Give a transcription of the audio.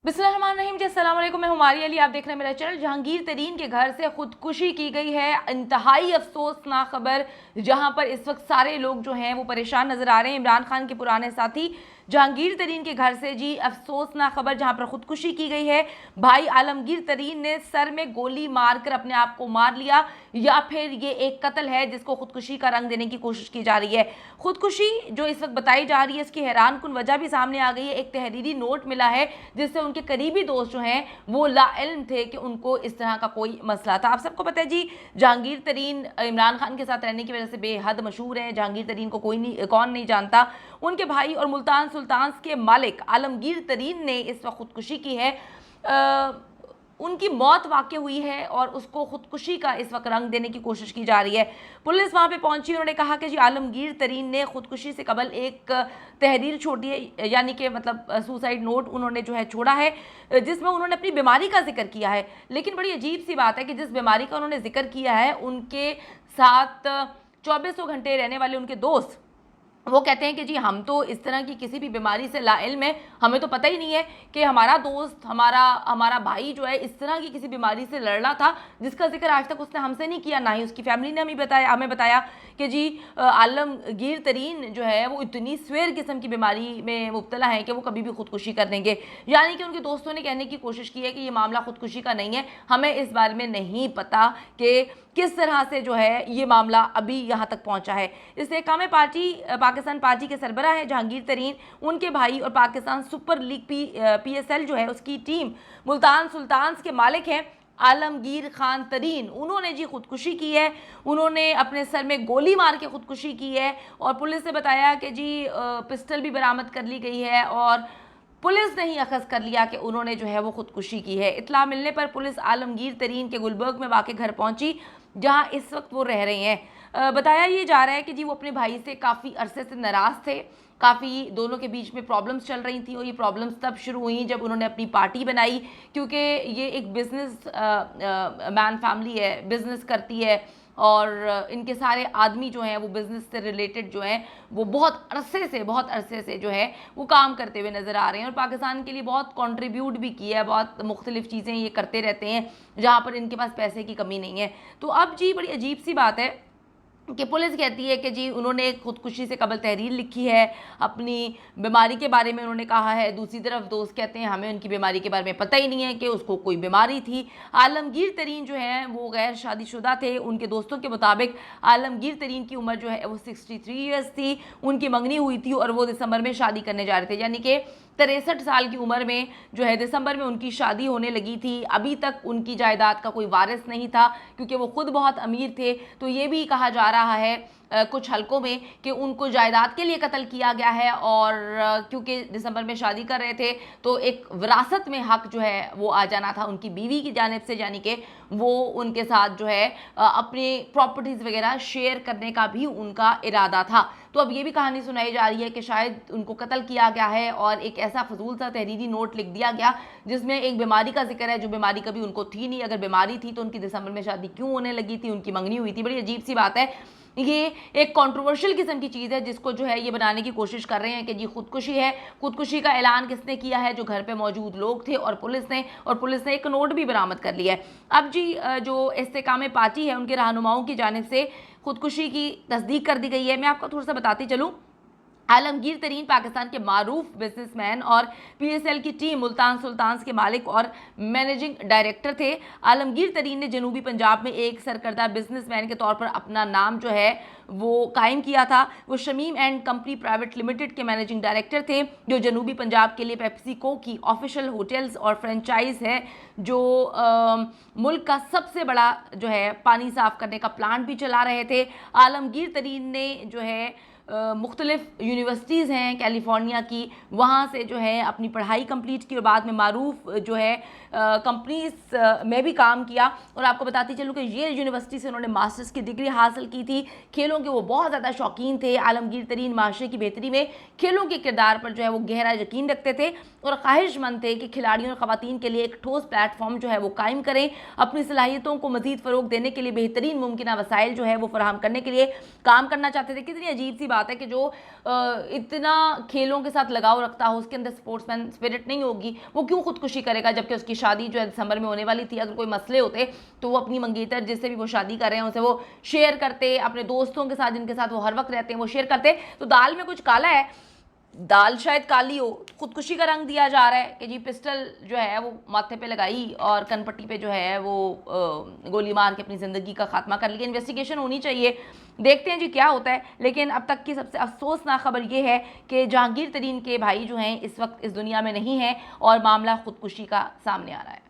बिस्मिल्लाहिर्रहमानिर्रहीम जी, अस्सलाम वालेकुम। मैं हुमारी अली, आप देख रहे हैं मेरा चैनल। जहांगीर तरीन के घर से खुदकुशी की गई है। इंतहाई अफसोसनाक खबर, जहां पर इस वक्त सारे लोग जो हैं वो परेशान नजर आ रहे हैं। इमरान खान के पुराने साथी जहांगीर तरीन के घर से जी अफसोसनाक खबर, जहां पर खुदकुशी की गई है। भाई आलमगीर तरीन ने सर में गोली मारकर अपने आप को मार लिया, या फिर ये एक कत्ल है जिसको खुदकुशी का रंग देने की कोशिश की जा रही है। खुदकुशी जो इस वक्त बताई जा रही है, इसकी हैरानकुन वजह भी सामने आ गई है। एक तहरीरी नोट मिला है जिससे उनके करीबी दोस्त जो हैं वो लाइल्म थे कि उनको इस तरह का कोई मसला था। आप सबको पता है जी, जहांगीर तरीन इमरान खान के साथ रहने की वजह से बेहद मशहूर है। जहांगीर तरीन को कौन नहीं जानता। उनके भाई और मुल्तान सुल्तान्स के मालिक आलमगीर तरीन ने इस वक्त खुदकुशी की है। उनकी मौत वाक़ई हुई है और उसको खुदकुशी का इस वक्त रंग देने की कोशिश की जा रही है। पुलिस वहाँ पे पहुंची, उन्होंने कहा कि जी आलमगीर तरीन ने खुदकुशी से कबल एक तहरीर छोड़ी है, यानी कि मतलब सुसाइड नोट उन्होंने जो है छोड़ा है, जिसमें उन्होंने अपनी बीमारी का जिक्र किया है। लेकिन बड़ी अजीब सी बात है कि जिस बीमारी का उन्होंने जिक्र किया है, उनके साथ 2400 घंटे रहने वाले उनके दोस्त वो कहते हैं कि जी हम तो इस तरह की किसी भी बीमारी से लाइल्म है, हमें तो पता ही नहीं है कि हमारा दोस्त हमारा भाई जो है इस तरह की किसी बीमारी से लड़ रहा था जिसका जिक्र आज तक उसने हमसे नहीं किया, ना ही उसकी फैमिली ने हमें बताया कि जी आलमगीर तरीन जो है वो इतनी स्वेर किस्म की बीमारी में मुब्तला है कि वो कभी भी खुदकुशी कर देंगे। यानी कि उनके दोस्तों ने कहने की कोशिश की है कि ये मामला खुदकुशी का नहीं है, हमें इस बारे में नहीं पता कि किस तरह से जो है ये मामला अभी यहाँ तक पहुँचा है। इस्तेहकाम पाकिस्तान पार्टी के सरबराह है जहांगीर तरीन, उनके भाई और पाकिस्तान सुपर लीग PSL जो है उसकी टीम मुल्तान सुल्तान्स के मालिक हैं आलमगीर खान तरीन। उन्होंने जी खुदकुशी की है, उन्होंने अपने सर में गोली मार के खुदकुशी की है और पुलिस ने बताया कि जी पिस्टल भी बरामद कर ली गई है और पुलिस ने ही अखज़ कर लिया कि उन्होंने जो है वो खुदकुशी की है। इत्तला मिलने पर पुलिस आलमगीर तरीन के गुलबर्ग में वाक़ घर पहुंची, जहां इस वक्त वो रह रहे हैं। बताया ये जा रहा है कि जी वो अपने भाई से काफ़ी अरसे से नाराज़ थे, काफ़ी दोनों के बीच में प्रॉब्लम्स चल रही थी और ये प्रॉब्लम्स तब शुरू हुई जब उन्होंने अपनी पार्टी बनाई, क्योंकि ये एक बिज़नेस मैन फैमिली है, बिज़नेस करती है और इनके सारे आदमी जो हैं वो बिज़नेस से रिलेटेड जो हैं वो बहुत अरसे से जो है वो काम करते हुए नज़र आ रहे हैं और पाकिस्तान के लिए बहुत कंट्रीब्यूट भी किया है, बहुत मुख्तलिफ़ चीज़ें ये करते रहते हैं जहाँ पर इनके पास पैसे की कमी नहीं है। तो अब जी बड़ी अजीब सी बात है कि पुलिस कहती है कि जी उन्होंने खुदकुशी से कबल तहरीर लिखी है, अपनी बीमारी के बारे में उन्होंने कहा है। दूसरी तरफ दोस्त कहते हैं हमें उनकी बीमारी के बारे में पता ही नहीं है कि उसको कोई बीमारी थी। आलमगीर तरीन जो है वो गैर शादीशुदा थे। उनके दोस्तों के मुताबिक आलमगीर तरीन की उम्र जो है वो 63 ईयर्स थी। उनकी मंगनी हुई थी और वो दिसंबर में शादी करने जा रहे थे, यानी कि 63 साल की उम्र में जो है दिसंबर में उनकी शादी होने लगी थी। अभी तक उनकी जायदाद का कोई वारिस नहीं था क्योंकि वो खुद बहुत अमीर थे। तो ये भी कहा जा रहा है कुछ हलकों में कि उनको जायदाद के लिए कत्ल किया गया है और क्योंकि दिसंबर में शादी कर रहे थे तो एक विरासत में हक जो है वो आ जाना था उनकी बीवी की जानिब से, यानी कि वो उनके साथ जो है अपने प्रॉपर्टीज़ वगैरह शेयर करने का भी उनका इरादा था। तो अब ये भी कहानी सुनाई जा रही है कि शायद उनको कत्ल किया गया है और एक ऐसा फजूल सा तहरीरी नोट लिख दिया गया जिसमें एक बीमारी का जिक्र है जो बीमारी कभी उनको थी नहीं। अगर बीमारी थी तो उनकी दिसंबर में शादी क्यों होने लगी थी, उनकी मंगनी हुई थी। बड़ी अजीब सी बात है, ये एक कंट्रोवर्शियल किस्म की चीज़ है जिसको जो है ये बनाने की कोशिश कर रहे हैं कि जी खुदकुशी है। खुदकुशी का ऐलान किसने किया है? जो घर पे मौजूद लोग थे और पुलिस ने एक नोट भी बरामद कर लिया है। अब जी जो इस्तेकाम पार्टी है उनके रहनुमाओं की जानिब से खुदकुशी की तस्दीक कर दी गई है। मैं आपको थोड़ा सा बताती चलूँ। आलमगीर तरीन पाकिस्तान के मारूफ बिजनेसमैन और PSL की टीम मुल्तान सुल्तान्स के मालिक और मैनेजिंग डायरेक्टर थे। आलमगीर तरीन ने जनूबी पंजाब में एक सरकर्दा बिजनेसमैन के तौर पर अपना नाम जो है वो कायम किया था। वो Shamim and company private limited के मैनेजिंग डायरेक्टर थे जो जनूबी पंजाब के लिए पेप्सिको की ऑफिशियल होटल्स और फ्रेंचाइज है, जो मुल्क का सबसे बड़ा जो है पानी साफ करने का प्लांट भी चला रहे थे। आलमगीर तरीन ने जो है मुख्तलिफ यूनिवर्सिटीज़ हैं कैलिफोर्निया की, वहाँ से जो है अपनी पढ़ाई कंप्लीट की और बाद में मारूफ जो है कंपनीज में भी काम किया। और आपको बताती चलूँ कि येल यूनिवर्सिटी से उन्होंने मास्टर्स की डिग्री हासिल की थी। खेलों के वो बहुत ज़्यादा शौकीन थे। आलमगीर तरीन माशरे की बेहतरी में खेलों के किरदार पर जो है वो गहरा यकीन रखते थे और ख्वाहिशमंद थे कि खिलाड़ियों और ख़वातीन के लिए एक ठोस प्लेटफॉर्म जो है वो कायम करें, अपनी सलाहियतों को मज़ीद फ़रोग़ देने के लिए बेहतरीन मुमकिन वसाइल जो है वो फराहम करने के लिए काम करना चाहते थे। कितनी अजीब सी बात है कि जो इतना खेलों के साथ लगाव रखता हो, उसके अंदर स्पोर्ट्समैन स्पिरिट नहीं होगी, वो क्यों खुदकुशी करेगा, जबकि उसकी शादी जो है दिसंबर में होने वाली थी। अगर कोई मसले होते तो वो अपनी मंगेतर जिससे भी वो शादी कर रहे हैं उनसे वो शेयर करते, अपने दोस्तों के साथ जिनके साथ वो हर वक्त रहते हैं वो शेयर करते। तो दाल में कुछ काला है, दाल शायद काली हो, खुदकुशी का रंग दिया जा रहा है कि जी पिस्टल जो है वो माथे पे लगाई और कनपट्टी पे जो है वो गोली मार के अपनी ज़िंदगी का खात्मा कर लिया। इन्वेस्टिगेशन होनी चाहिए, देखते हैं जी क्या होता है। लेकिन अब तक की सबसे अफसोसनाक खबर ये है कि जहांगीर तरीन के भाई जो हैं इस वक्त इस दुनिया में नहीं हैं और मामला खुदकुशी का सामने आ रहा है।